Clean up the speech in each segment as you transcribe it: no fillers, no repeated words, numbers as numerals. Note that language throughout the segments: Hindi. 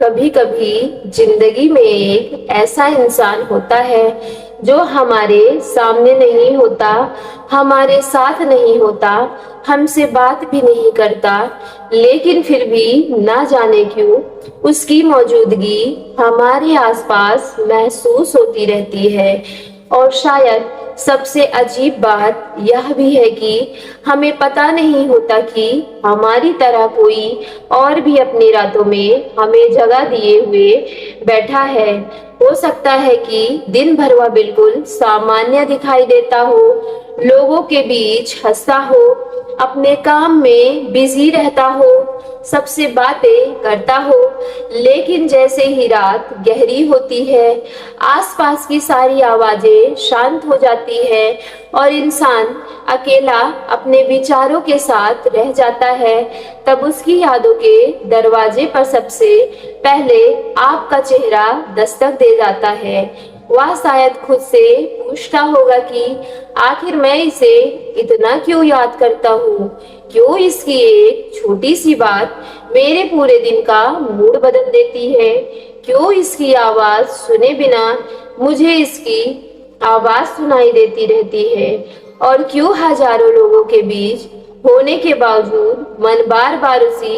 कभी कभी जिंदगी में एक ऐसा इंसान होता है जो हमारे सामने नहीं होता, हमारे साथ नहीं होता, हमसे बात भी नहीं करता, लेकिन फिर भी ना जाने क्यों उसकी मौजूदगी हमारे आसपास महसूस होती रहती है। और शायद सबसे अजीब बात यह भी है कि हमें पता नहीं होता कि हमारी तरह कोई और भी अपनी रातों में हमें जगह दिए हुए बैठा है। हो सकता है कि दिन भर वह बिल्कुल सामान्य दिखाई देता हो, लोगों के बीच हंसता हो, अपने काम में बिजी रहता हो, सबसे बातें करता हो, लेकिन जैसे ही रात गहरी होती है, आसपास की सारी आवाजें शांत हो जाती है और इंसान अकेला अपने विचारों के साथ रह जाता है, तब उसकी यादों के दरवाजे पर सबसे पहले आपका चेहरा दस्तक दे जाता है। वह शायद खुद से पूछता होगा कि आखिर मैं इसे इतना क्यों याद करता हूँ, क्यों इसकी एक छोटी सी बात मेरे पूरे दिन का मूड बदल देती है, क्यों इसकी आवाज सुने बिना मुझे इसकी आवाज सुनाई देती रहती है, और क्यों हजारों लोगों के बीच होने के बावजूद मन बार बार उसी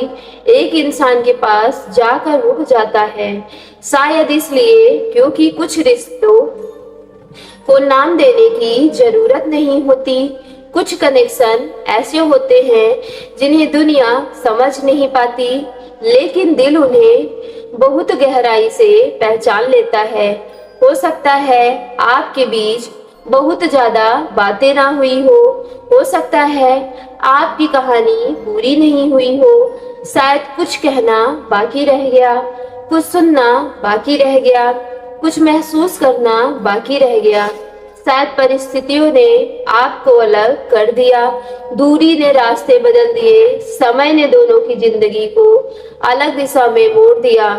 एक इंसान के पास जाकर रुक जाता है। शायद इसलिए क्योंकि कुछ रिश्तों को नाम देने की जरूरत नहीं होती। कुछ कनेक्शन ऐसे होते हैं जिन्हें दुनिया समझ नहीं पाती, लेकिन दिल उन्हें बहुत गहराई से पहचान लेता है। हो सकता है आपके बीच बहुत ज्यादा बातें ना हुई हो सकता है आपकी कहानी पूरी नहीं हुई हो, शायद कुछ कहना बाकी रह गया, कुछ सुनना बाकी रह गया, कुछ महसूस करना बाकी रह गया। शायद परिस्थितियों ने आपको अलग कर दिया, दूरी ने रास्ते बदल दिए, समय ने दोनों की जिंदगी को अलग दिशा में मोड़ दिया,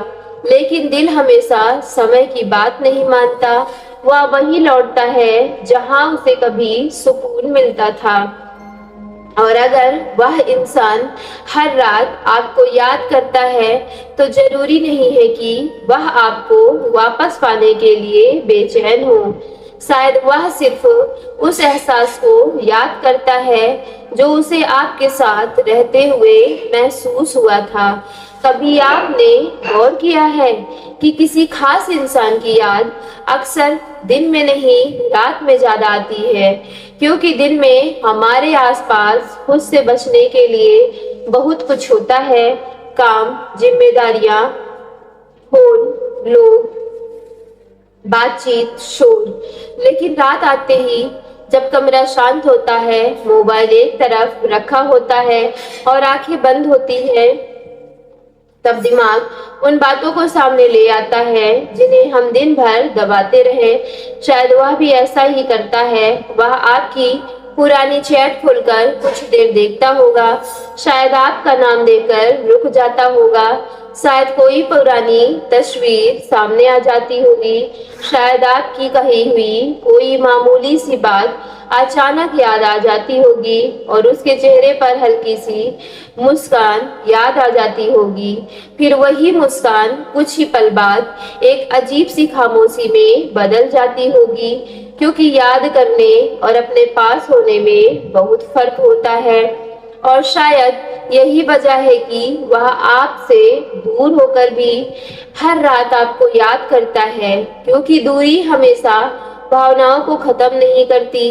लेकिन दिल हमेशा समय की बात नहीं मानता। वह वहीं लौटता है जहां उसे कभी सुकून मिलता था। और अगर वह इंसान हर रात आपको याद करता है, तो जरूरी नहीं है कि वह आपको वापस पाने के लिए बेचैन हो। शायद वह सिर्फ उस एहसास को याद करता है जो उसे आपके साथ रहते हुए महसूस हुआ था। कभी आपने गौर किया है कि किसी खास इंसान की याद अक्सर दिन में नहीं रात में ज्यादा आती है, क्योंकि दिन में हमारे आसपास खुद से बचने के लिए बहुत कुछ होता है, काम, जिम्मेदारियां, फोन, लोग, बातचीत, शोर। लेकिन रात आते ही जब कमरा शांत होता है, मोबाइल एक तरफ रखा होता है और आंखें बंद होती है, तब दिमाग उन बातों को सामने ले आता है जिन्हें हम दिन भर दबाते रहे। शायद वह भी ऐसा ही करता है। वह आपकी पुरानी चैट खोलकर कुछ देर देखता होगा, शायद आपका नाम देकर रुक जाता होगा, शायद कोई पुरानी तस्वीर सामने आ जाती होगी, शायद आपकी कही हुई कोई मामूली सी बात अचानक याद आ जाती होगी और उसके चेहरे पर हल्की सी मुस्कान याद आ जाती होगी। फिर वही मुस्कान कुछ ही पल बाद एक अजीब सी खामोशी में बदल जाती होगी, क्योंकि याद करने और अपने पास होने में बहुत फर्क होता है। और शायद यही वजह है कि वह आपसे दूर होकर भी हर रात आपको याद करता है, क्योंकि दूरी हमेशा भावनाओं को खत्म नहीं करती।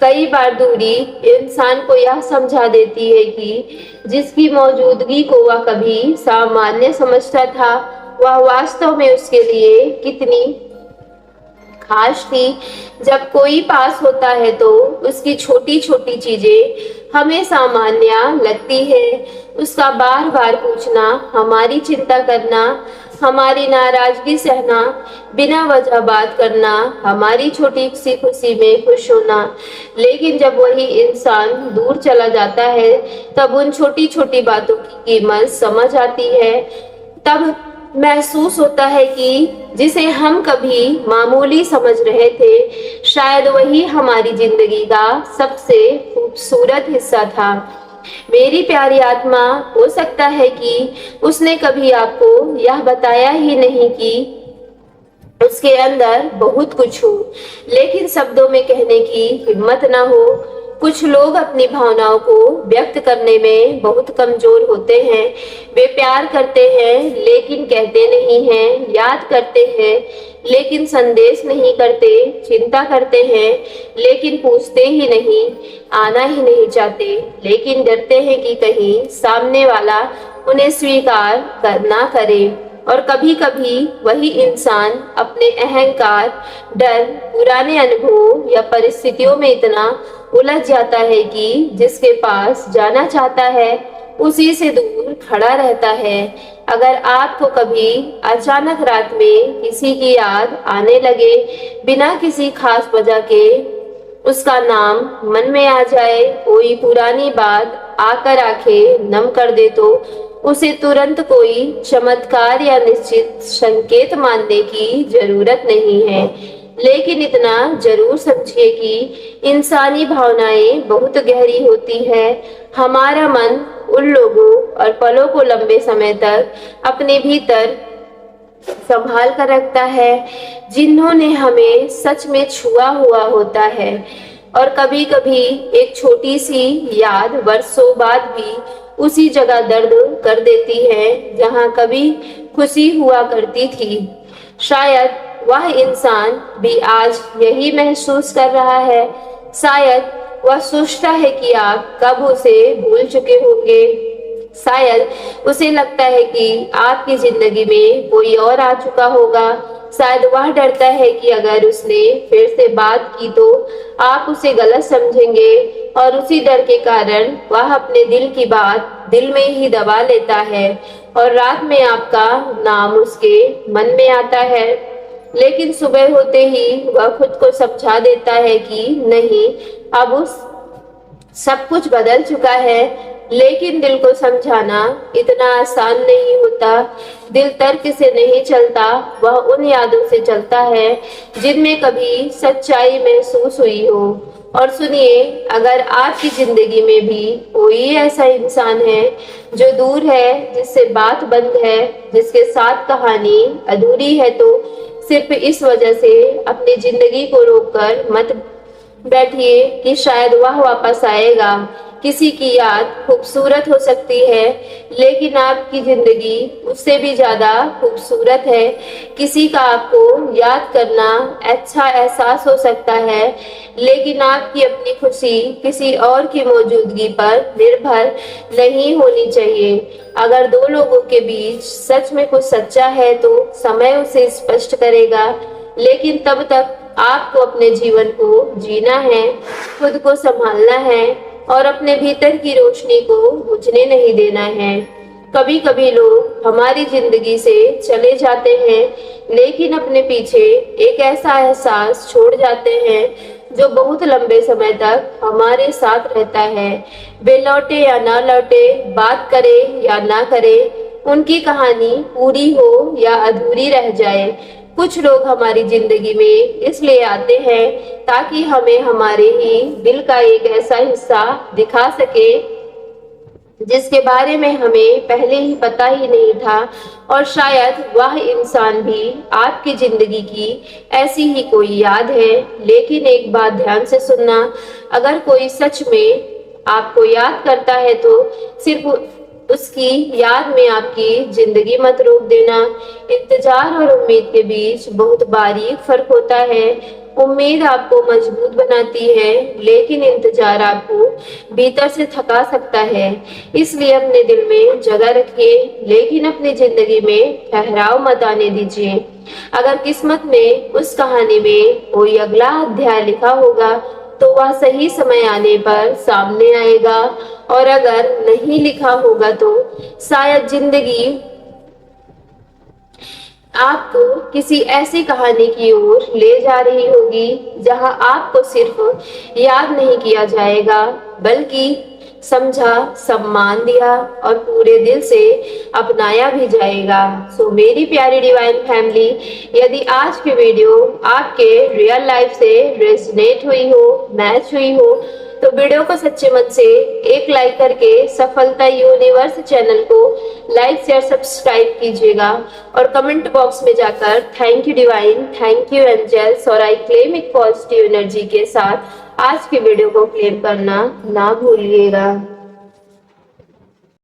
कई बार दूरी इंसान को यह समझा देती है कि जिसकी मौजूदगी को वह कभी सामान्य समझता था, वह वास्तव में उसके लिए कितनी खास थी। जब कोई पास होता है तो उसकी छोटी छोटी चीजें हमें सामान्य लगती है। उसका बार बार पूछना, हमारी चिंता करना, हमारी नाराजगी सहना, बिना वजह बात करना, हमारी छोटी सी खुशी में खुश होना। लेकिन जब वही इंसान दूर चला जाता है, तब उन छोटी छोटी बातों की कीमत समझ आती है। तब महसूस होता है कि जिसे हम कभी मामूली समझ रहे थे, शायद वही हमारी जिंदगी का सबसे खूबसूरत हिस्सा था। मेरी प्यारी आत्मा, हो सकता है कि उसने कभी आपको यह बताया ही नहीं कि उसके अंदर बहुत कुछ हो, लेकिन शब्दों में कहने की हिम्मत ना हो। कुछ लोग अपनी भावनाओं को व्यक्त करने में बहुत कमजोर होते हैं। वे प्यार करते हैं लेकिन कहते नहीं हैं, याद करते हैं लेकिन संदेश नहीं करते, चिंता करते हैं लेकिन पूछते ही नहीं, आना ही नहीं चाहते लेकिन डरते हैं कि कहीं सामने वाला उन्हें स्वीकार ना करे। और कभी कभी वही इंसान अपने अहंकार, डर, पुराने अनुभव या परिस्थितियों में इतना उलझ जाता है कि जिसके पास जाना चाहता है उसी से दूर खड़ा रहता है। अगर आपको कभी अचानक रात में किसी की याद आने लगे, बिना किसी खास वजह के उसका नाम मन में आ जाए, कोई पुरानी बात आकर आंखें नम कर दे, तो उसे तुरंत कोई चमत्कार या निश्चित संकेत मानने की जरूरत नहीं है। लेकिन इतना जरूर समझिए कि इंसानी भावनाएं बहुत गहरी होती है। हमारा मन उन लोगों और पलों को लंबे समय तक अपने भीतर संभाल कर रखता है जिन्होंने हमें सच में छुआ हुआ होता है। और कभी कभी एक छोटी सी याद वर्षों बाद भी उसी जगह दर्द कर देती है जहां कभी खुशी हुआ करती थी। शायद वह इंसान भी आज यही महसूस कर रहा है। शायद वह सोचता है कि आप कब उसे भूल चुके होंगे। शायद उसे लगता है कि आपकी जिंदगी में कोई और आ चुका होगा। शायद वह डरता है कि अगर उसने फिर से बात की तो आप उसे गलत समझेंगे, और उसी डर के कारण वह अपने दिल की बात दिल में ही दबा लेता है और रात में आपका नाम उसके मन में आता है। लेकिन सुबह होते ही वह खुद को समझा देता है कि नहीं, अब उस सब कुछ बदल चुका है। लेकिन दिल को समझाना इतना आसान नहीं होता। दिल तर्क से नहीं चलता, वह उन यादों से चलता है जिनमें कभी सच्चाई महसूस हुई हो। और सुनिए, अगर आपकी जिंदगी में भी कोई ऐसा इंसान है जो दूर है, जिससे बात बंद है, जिसके साथ कहानी अधूरी है, तो सिर्फ इस वजह से अपनी जिंदगी को रोककर मत बैठिए कि शायद वह वापस आएगा। किसी की याद खूबसूरत हो सकती है, लेकिन आपकी जिंदगी उससे भी ज्यादा खूबसूरत है। किसी का आपको याद करना अच्छा एहसास हो सकता है, लेकिन आपकी अपनी खुशी किसी और की मौजूदगी पर निर्भर नहीं होनी चाहिए। अगर दो लोगों के बीच सच में कुछ सच्चा है तो समय उसे स्पष्ट करेगा, लेकिन तब तक आपको अपने जीवन को जीना है, खुद को संभालना है और अपने भीतर की रोशनी को बुझने नहीं देना है। कभी कभी लोग हमारी जिंदगी से चले जाते हैं, लेकिन अपने पीछे एक ऐसा एहसास छोड़ जाते हैं जो बहुत लंबे समय तक हमारे साथ रहता है। वे लौटे या ना लौटे, बात करे या ना करे, उनकी कहानी पूरी हो या अधूरी रह जाए। कुछ लोग हमारी जिंदगी में इसलिए आते हैं ताकि हमें हमारे ही दिल का एक ऐसा हिस्सा दिखा सके जिसके बारे में हमें पहले ही पता ही नहीं था। और शायद वह इंसान भी आपकी जिंदगी की ऐसी ही कोई याद है। लेकिन एक बात ध्यान से सुनना, अगर कोई सच में आपको याद करता है तो सिर्फ उसकी याद में आपकी जिंदगी मत रोक देना। इंतजार और उम्मीद के बीच बहुत बारीक फर्क होता है। उम्मीद आपको मजबूत बनाती है, लेकिन इंतजार आपको भीतर से थका सकता है। इसलिए अपने दिल में जगह रखिए, लेकिन अपनी जिंदगी में ठहराव मत आने दीजिए। अगर किस्मत में उस कहानी में कोई अगला अध्याय लिखा होगा तो वह सही समय आने पर सामने आएगा, और अगर नहीं लिखा होगा तो शायद जिंदगी आपको किसी ऐसी कहानी की ओर ले जा रही होगी जहां आपको सिर्फ याद नहीं किया जाएगा, बल्कि समझा, सम्मान दिया और पूरे दिल से अपनाया भी जाएगा। सो मेरी प्यारी डिवाइन फैमिली, यदि आज की वीडियो आपके रियल लाइफ से रेजोनेट हुई हो, मैच हुई हो, तो वीडियो को सच्चे मन से एक लाइक करके सफलता यूनिवर्स चैनल को लाइक शेयर सब्सक्राइब कीजिएगा और कमेंट बॉक्स में जाकर thank you divine, thank you angels और आई क्लेम एक पॉजिटिव एनर्जी के साथ आज के वीडियो को क्लेम करना ना भूलिएगा।